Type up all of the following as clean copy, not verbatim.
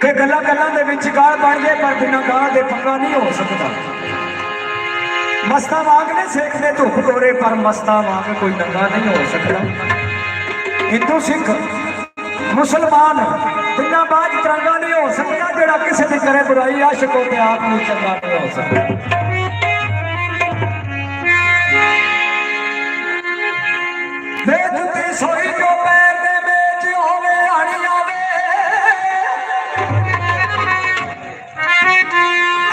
कि गल्लां गल्लां दे विच गाल बन जाए पर बिना गाल दे पंगा नहीं हो सकता। मस्तां वांग ने सेकदे धुप गोरे पर मस्तां वांग कोई नंगा नहीं हो सकता। हिंदू सिख मुसलमान बिना बाज चंगा नहीं हो सकता। जेड़ा किसी की करे बुराई आशिक हो ते आप नहीं चंगा नहीं हो सकता। बेदती सोई जो पैर दे बेच होवे आनी आवे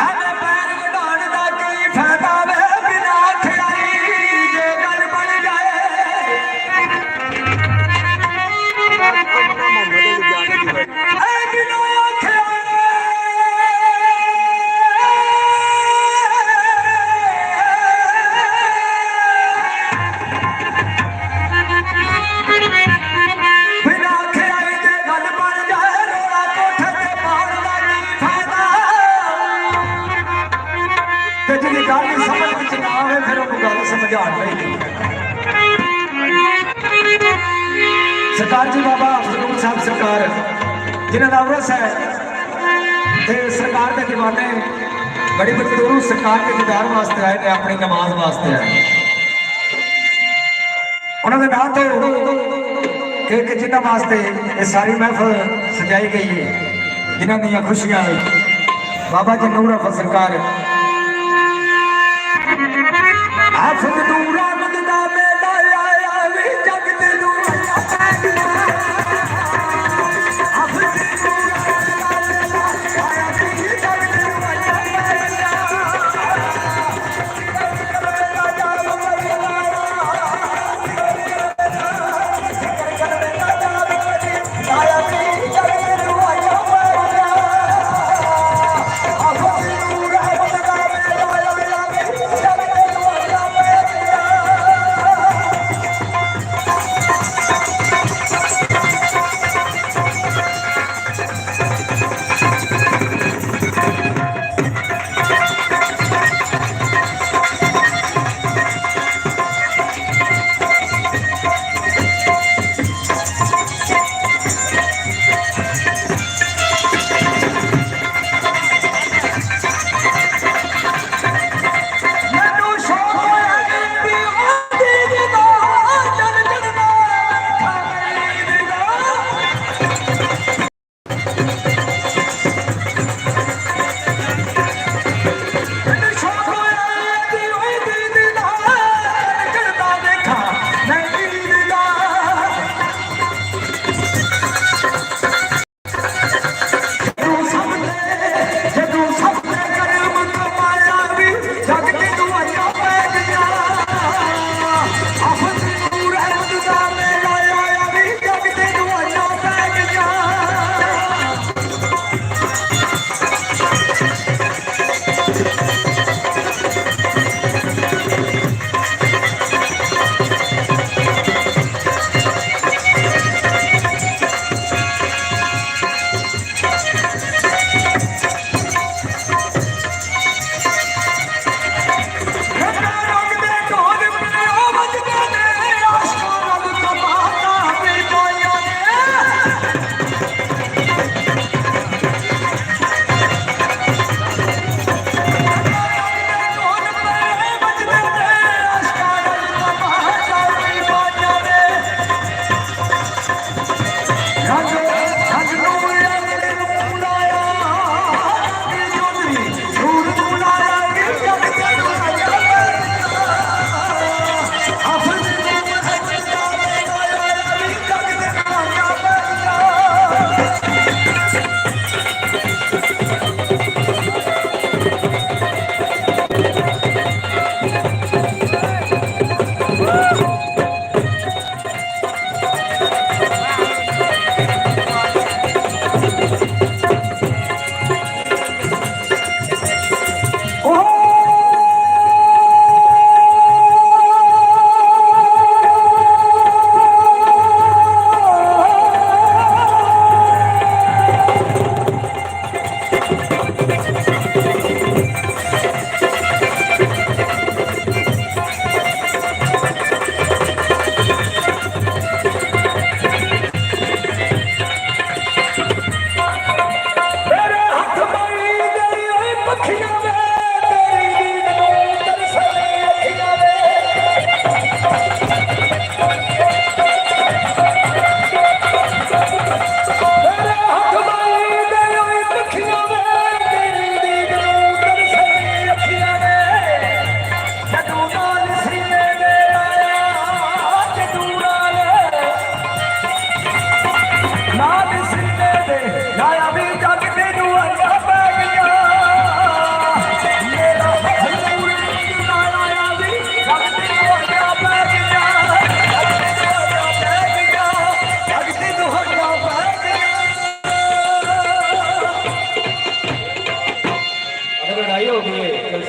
हने पैर वधाण दा की फायदा वे बिना खिलाई जे गल बन जाए बिना सरकार जी बाबा अफजल साहब सरकार जिन्हें नवरस है ते सरकार के दीवाने बड़ी बड़ी दूरों सरकार के दीदार वास्ते आए ने अपनी नमाज वास्ते आए। उन्होंने नाम तो कि जिन्हों वास्ते ये सारी महफिल सजाई गई है जिन्हों दी खुशियां बाबा जी नूर अहमद सरकार हाफिज नूर अहमद दा मेला आया वी जग ते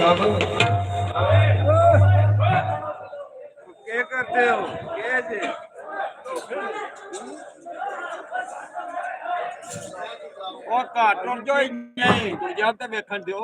साहब क्या करते हो क्या जी ਉਹ ਘਾਟ ਟੁੱਟ ਜੋ ਨਹੀਂ ਗੁਰਜਾਬ ਤੇ ਵੇਖਣ ਦਿਓ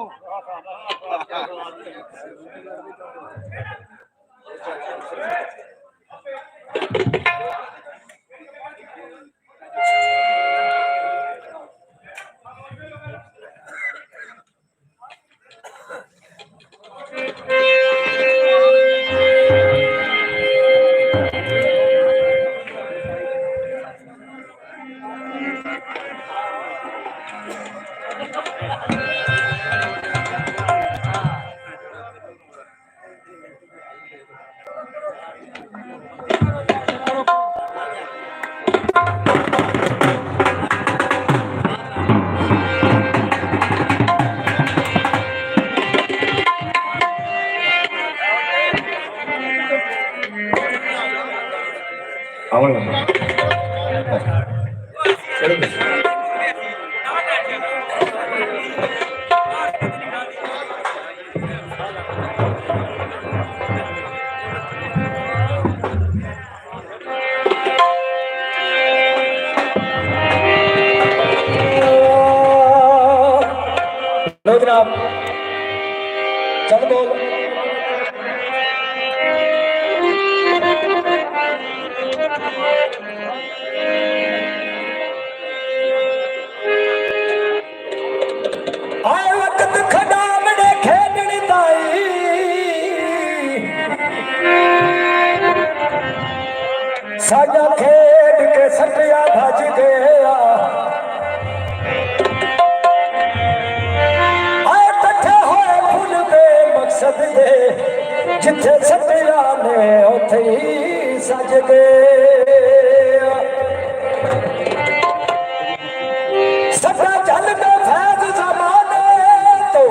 लो जनाब चल बोल आए वक्त खड़ा बड़े खेडनी ताई साजा खेड के सटिया भज गया जिथे सटिया ने उथे ही सज गए सटा जल में फैज जमाने तो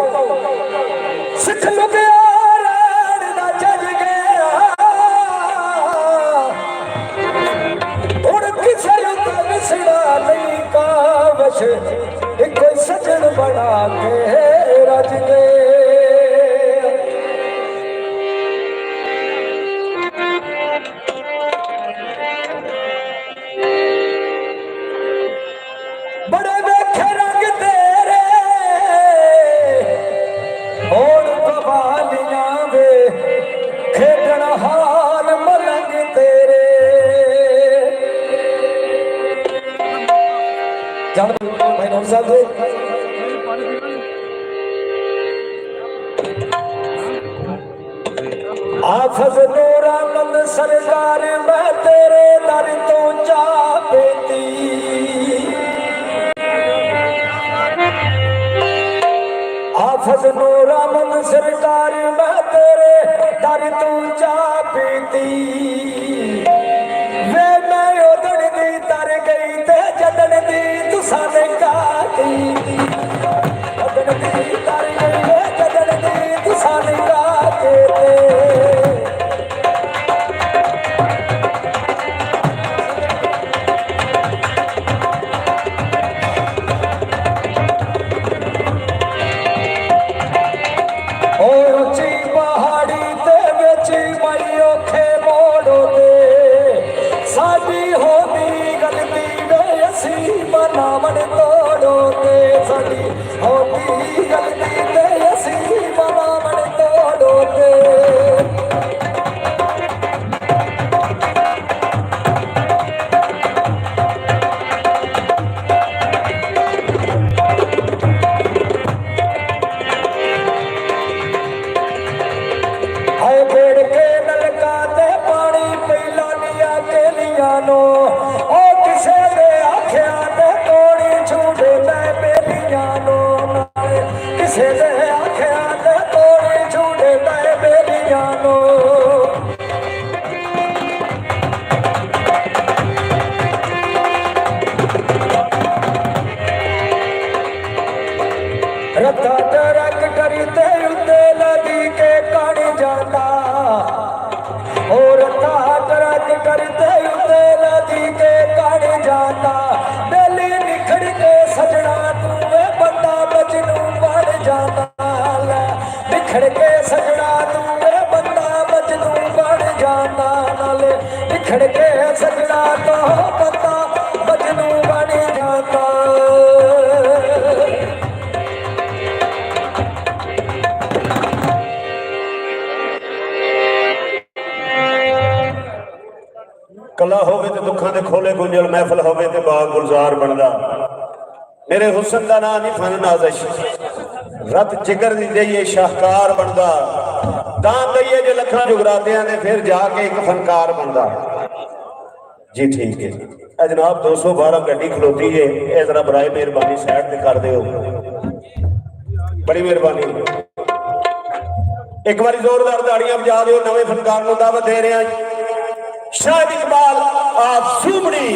सिख लुगिया राण ना जज गया हुण किसे उते विसड़ा नहीं कावश एक सजन बना के रज गए आफज नूरा मंद सरकार मैं तेरे दर तो जा बेती आफज नूरा मंद सरकार मैं तेरे दर तो जा बेती वे मैं उदड़ दी तर गई ते जदड़ दी तुसा ने का की उदड़ दी तर गई वे जदड़ दी तुसा ने का के रत्ता टरक करते उते लगी के कण जाता और रत्ता टरक करते उते लगी के कण जाता दिल निखड़ के सजना तू बंदा बजनू बन जाता होवे ते दुखां दे खोले गुंजल, महफिल होवे ते बाग गुलजार बनदा। मेरे हुस्न दा नाम नहीं फन नाज़िश, रत जिगर दी जाइए शाहकार बनदा। दान दईए जो लखां जुगरातियां ने फिर जाके एक फनकार बनदा। जी ठीक है जनाब 212 गड्डी खलोती है, ये जरा बराए मेहरबानी साइड ते कर दिओ, बड़ी मेहरबानी। एक बार जोरदार ताड़ियां बजा दो, नवे फनकार को दावत दे रहे हैं। शाहिद इकबाल आप सुमड़ी।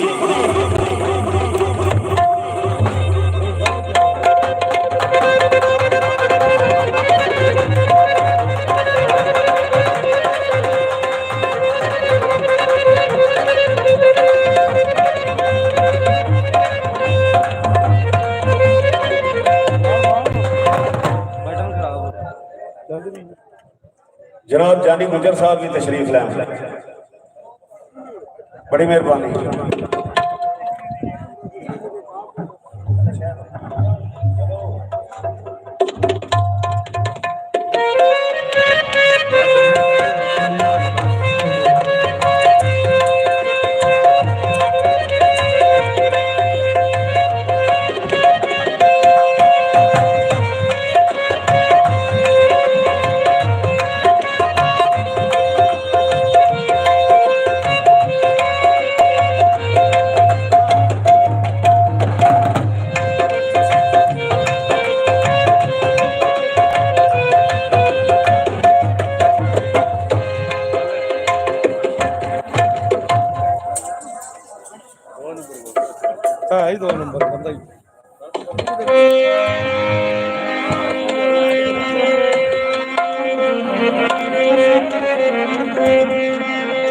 जनाब जानी गुजर साहब की तशरीफ लाए, बड़ी मेहरबानी। ही 2 नंबर बंदा ही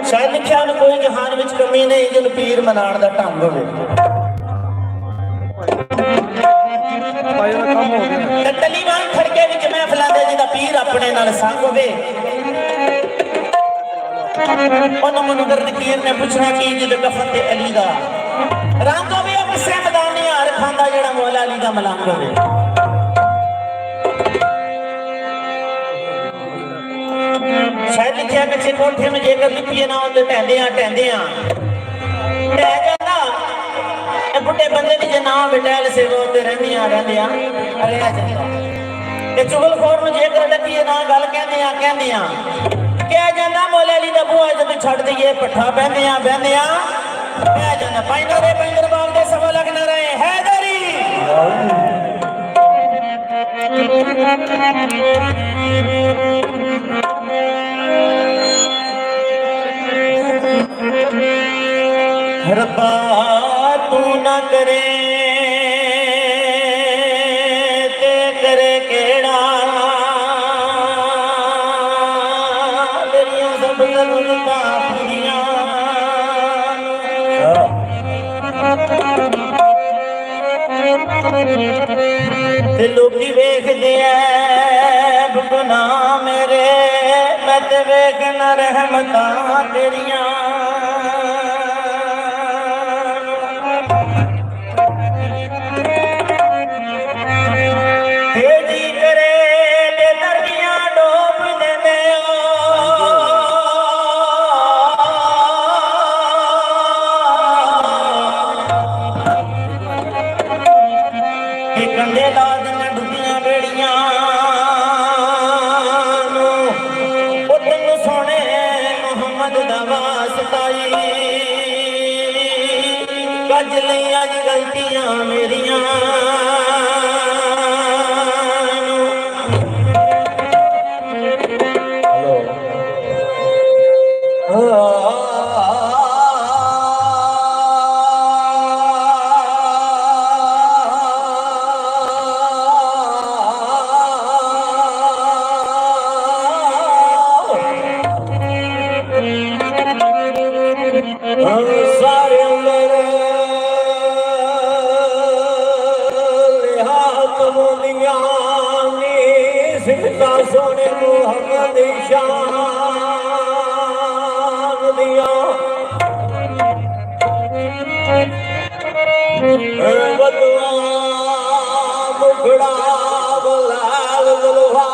शायद लिखिया न कोई जहान विच कमी नहीं जिन पीर मनाण दा ढंग होवे। टलीवान खड़के विच महफिलां दे जिहदा पीर अपने नाल संग होवे। उन्होंने मुनकर नकीर ने पूछना कि जिद कफन ते अली दा रंग होवे, अपने मैदानी हार खांदा जिहड़ा मौला अली दा मलंग होवे। शायद लिखिया कच्चे कोठे में जेकर लिपिए ना होते टहंदियां टह जांदा बुढ़े बंदे दी जे ना बेटैल से रोते रहंदियां रह जांदा ते चुगलखोर में जेकर लगिए ना गल कहंदियां कह जांदा मौला अली दा बूहा जद छड़ दईए पट्ठा बहंदियां कह जांदा पैंदा रे पैंदर बाग दे सवा लग ना रहे हैदरी। रब्बा तू ना करे ते करे केड़ा, तेरियां सब जरूरतां पूरियां ते लोकी वेखदे ऐ गुनाह मेरे, मैं ते वेखना रहमतां तेरियां। गलतियां मेरिया सोने मुहम्मद शान दिया बदुआ मुखड़ा बलाल बलवा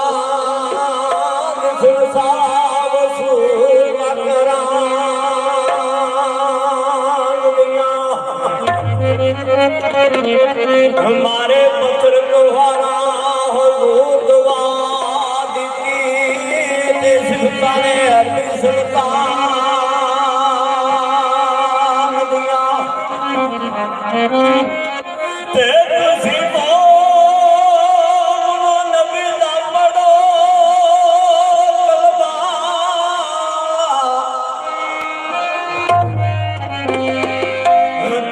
सुरसा वसूल करा हमारे पुत्र कुहारा हुजूर दुआ दी सुल्तान अरबी सुल्तान दिया ते तुसी नबी दा पढ़ो कलमा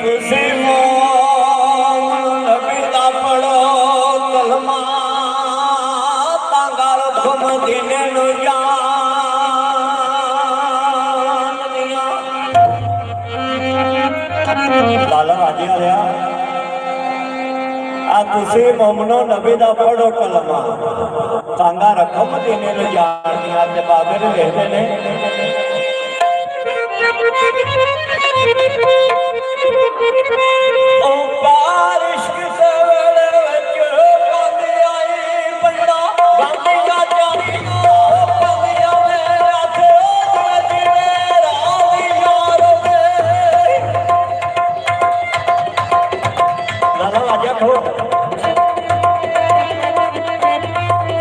तुसी नबी दा पढ़ो कलमा तांगा रखो मदीने नु जान दिया लाला हाजी आया तुसी मोमनो नबी दा पढ़ो कलमा तांगा रखो मदीने नु जान दिया ते बाबे ने लिखदे ने ओ बारिश के वेले विच पांदी आई बंदा गांदिया जानियो पांदिया मेरे आखे जिवे रावी यार वे लाला आजा खोल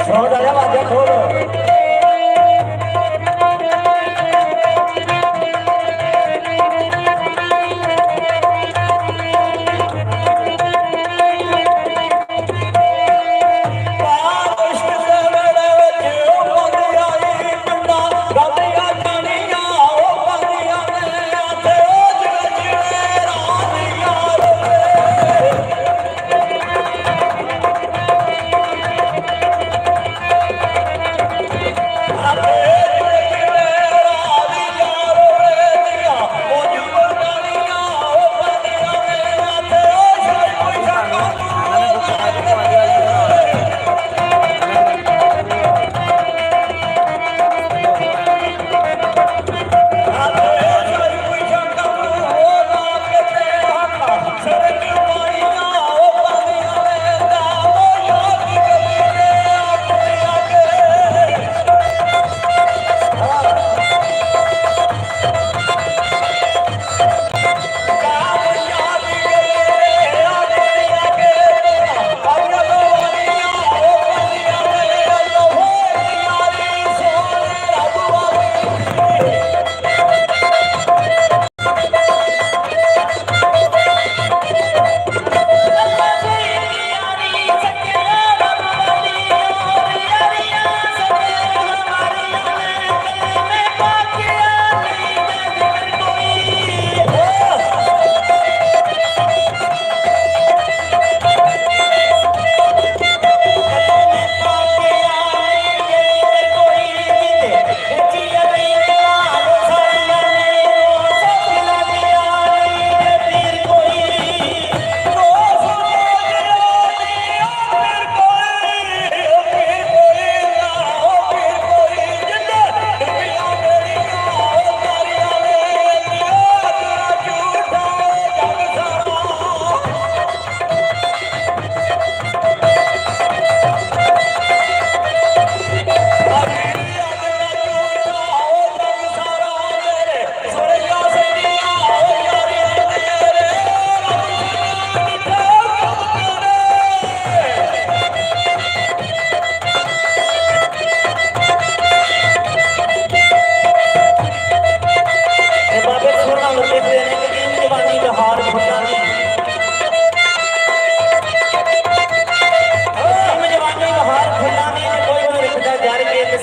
सो आजा आजा खोल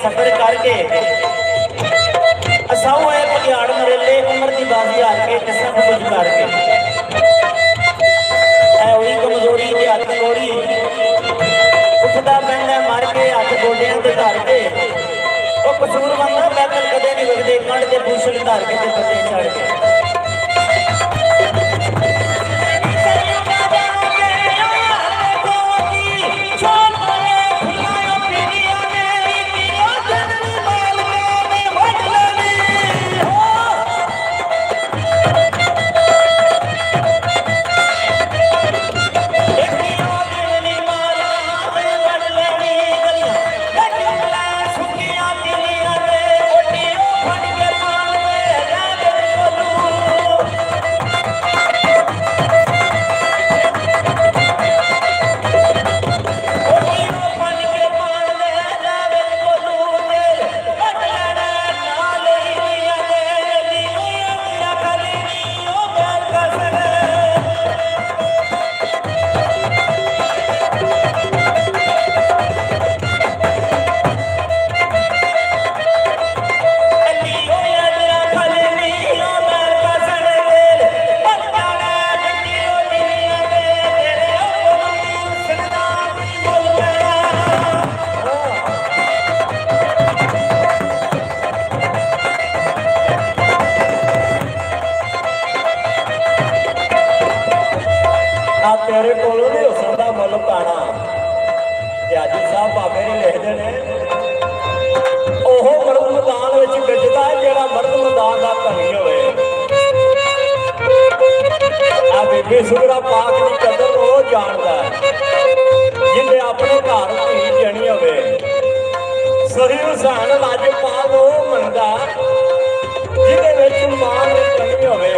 सफर करके असाऊ है पगियाड़ मरेले उम्र की बाजी हार के सब कुछ करके वही कमजोरी के हथ लोड़ी उठता बहना मर के हथ गोडिया के धर के वो कसूर बनता पैदल कदे नहीं वगदे कंड के भूषण धर के पत्ते चढ़ के ਉਹਦੇ ਹੁਸਨ ਦਾ ਮੁੱਲ ਪਾਣਾ। ਤੇ ਆਜੀ ਸਾਹਿਬ ਬਾਬੇ ਨੇ ਲਿਖਦੇ ਨੇ ਉਹ ਮਰਦ ਮੈਦਾਨ ਵਿੱਚ ਵਿਚਦਾ ਜਿਹੜਾ ਮਰਦ ਮੈਦਾਨ ਦਾ ਧਨੀ ਹੋਵੇ। ਆ ਬੀਬੀ ਸੁਗਰਾ ਪਾਕ ਦੀ ਕਦਰ ਉਹ ਜਾਣਦਾ ਜਿਹਨੇ ਆਪਣੇ ਘਰ ਧੀ ਜਣੀ ਹੋਵੇ। ਸਹੀ ਹੁਸੈਨ ਲਾਜਪਾਲ ਉਹ ਮੰਨਦਾ ਜਿਹਦੇ ਵਿੱਚ ਮਾਂ ਦੀ ਕਮੀ ਹੋਵੇ।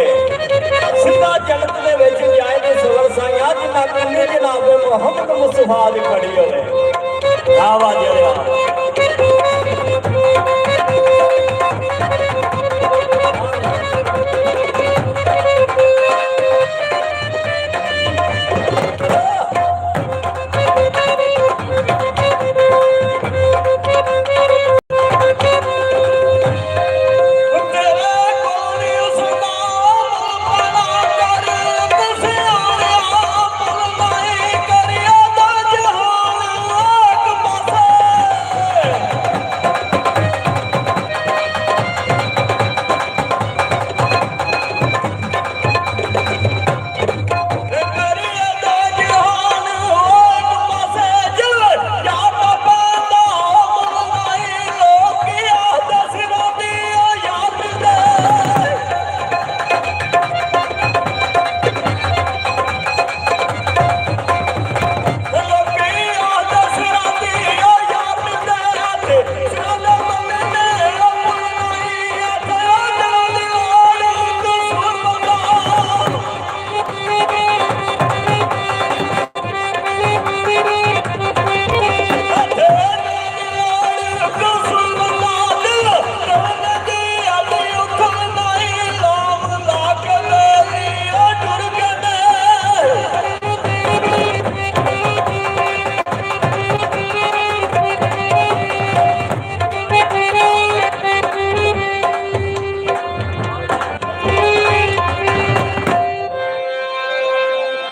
ਸਿੱਧਾ ਜੰਨਤ ਦੇ ਵਿੱਚ ਜਾਏ ਤੇ ਸੁਗਰ ਸਾਇਆ ਜਿੰਨਾ ਕੰਨੀ ਜਨਾਬ ਮੁਹੰਮਦ ਮੁਸਤਫਾ ਦੀ ਖੜੀ ਹੋਵੇ। ਆਵਾਜ਼ ਆ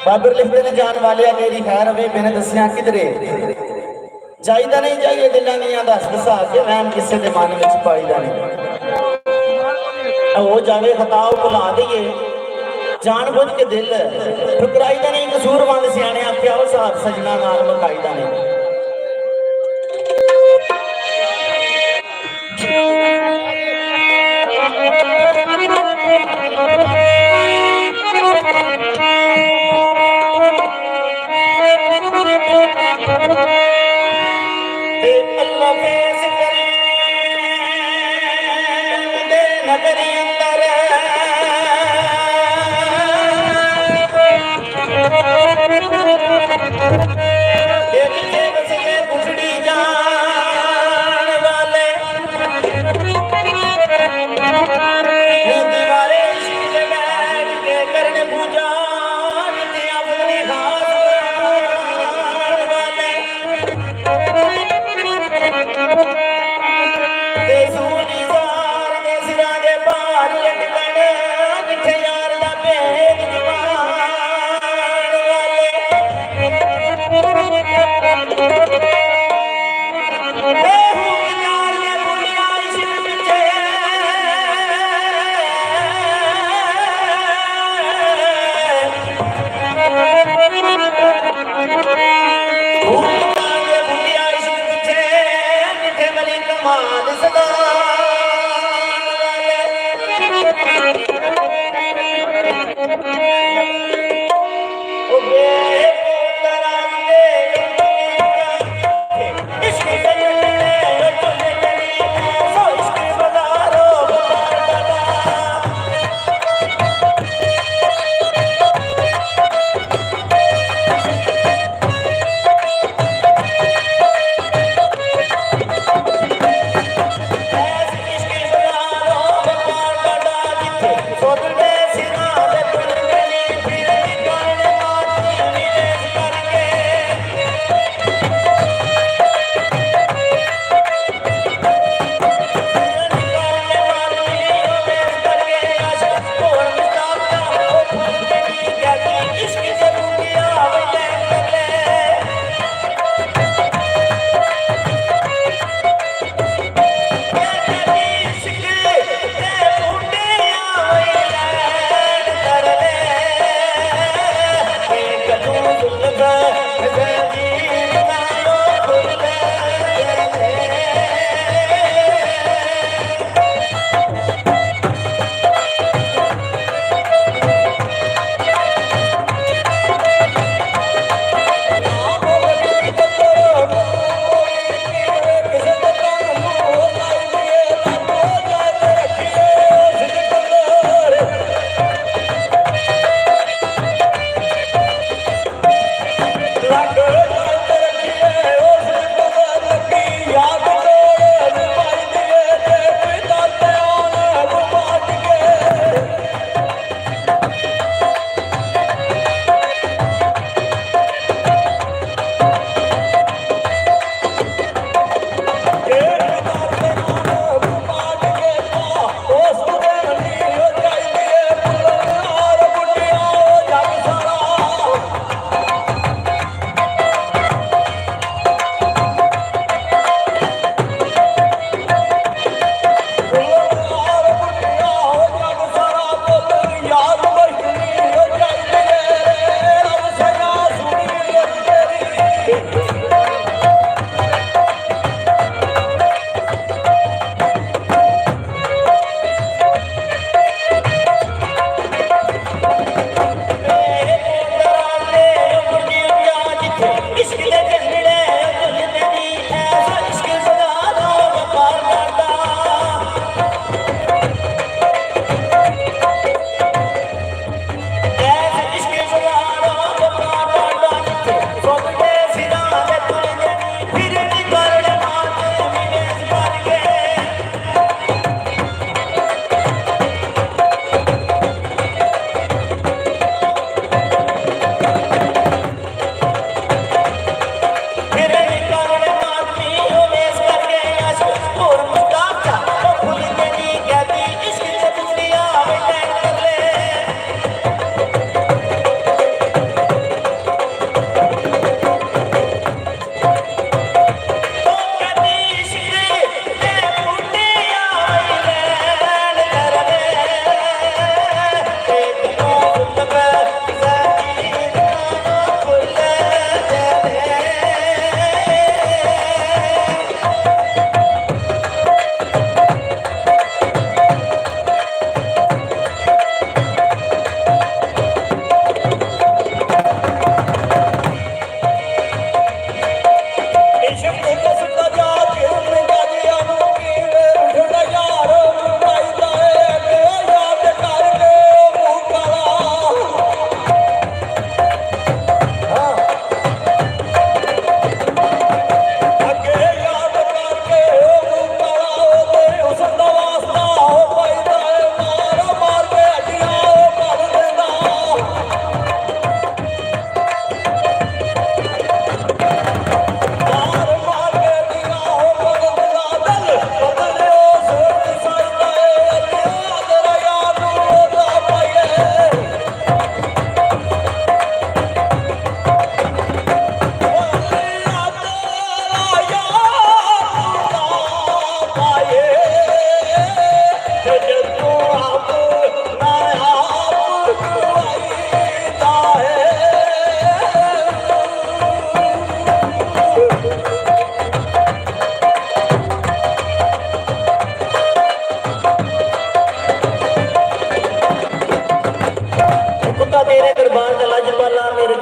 बाबर लिखते ने जान वाले मेरी खैर हवे मैंने दसिया किधरे जाईदा नहीं जाइए दिलों दियां दस घसा के वहम किसी के मन में पाईदा नहीं हो जावे खता भुला दईए जान बुझ के दिल ठुकराईदा नहीं कसूरमंद सियाने आख्या उस हाथ सजना नाल मुकाईदा नहीं।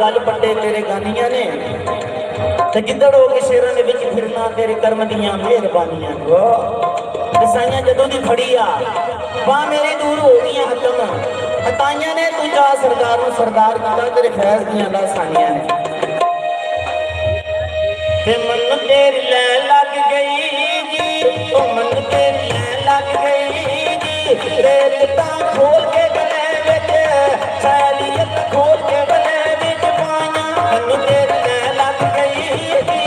गल पट्टे तेरे गानियां ने ते गिद्दड़ हो के शेरां दे विच फिरना तेरे कर्म दियां मेहरबानियां दसाइयां जदों दी फड़ी आ बां मेरी दूर हो गईयां खत्म हटाइयां ने तू जा सरदार नूं सरदार कहदा तेरे फैज़ दियां लासानियां ने ते मन तेरी लै लग गई जी ओ मन तेरी लै लग गई जी रेत तां खोल के गले विच सैलियत खोल के गले विच पाइयां मन तेरी लै लग गई जी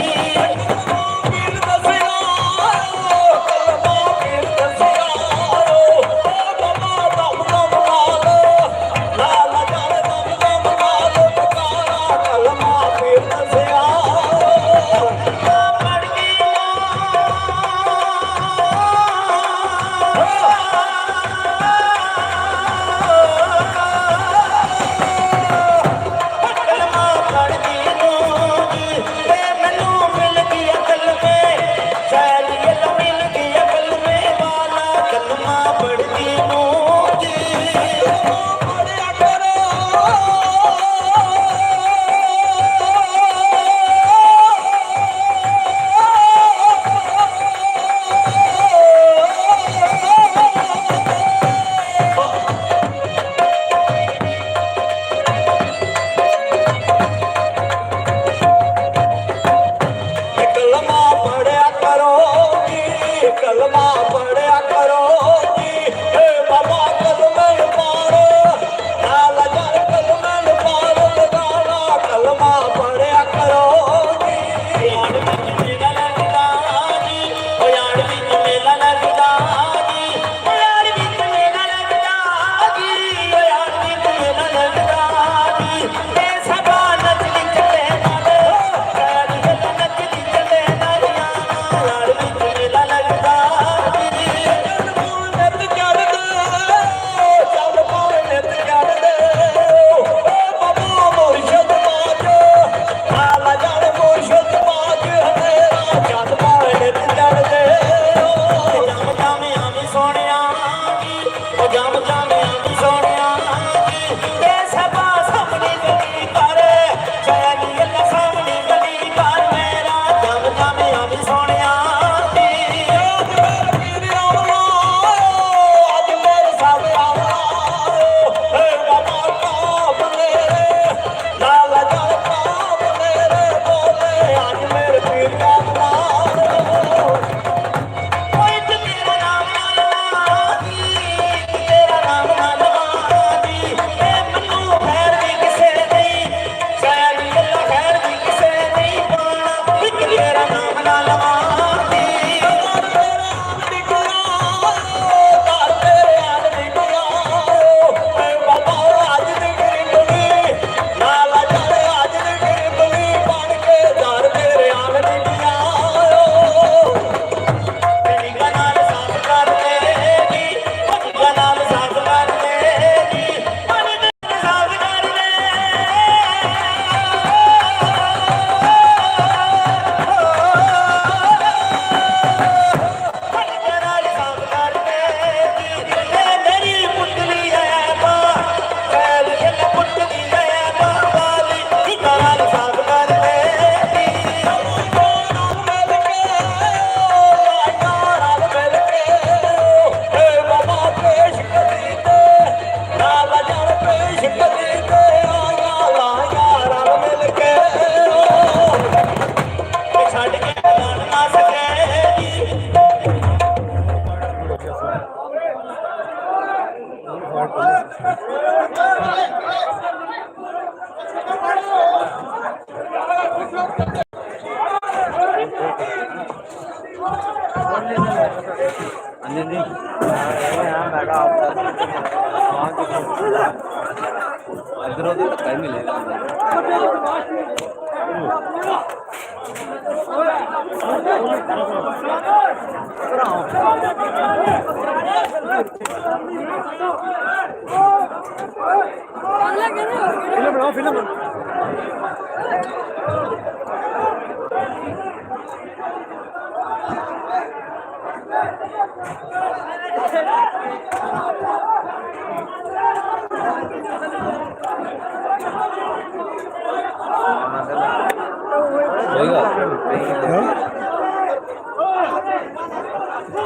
ਹੋਏਗਾ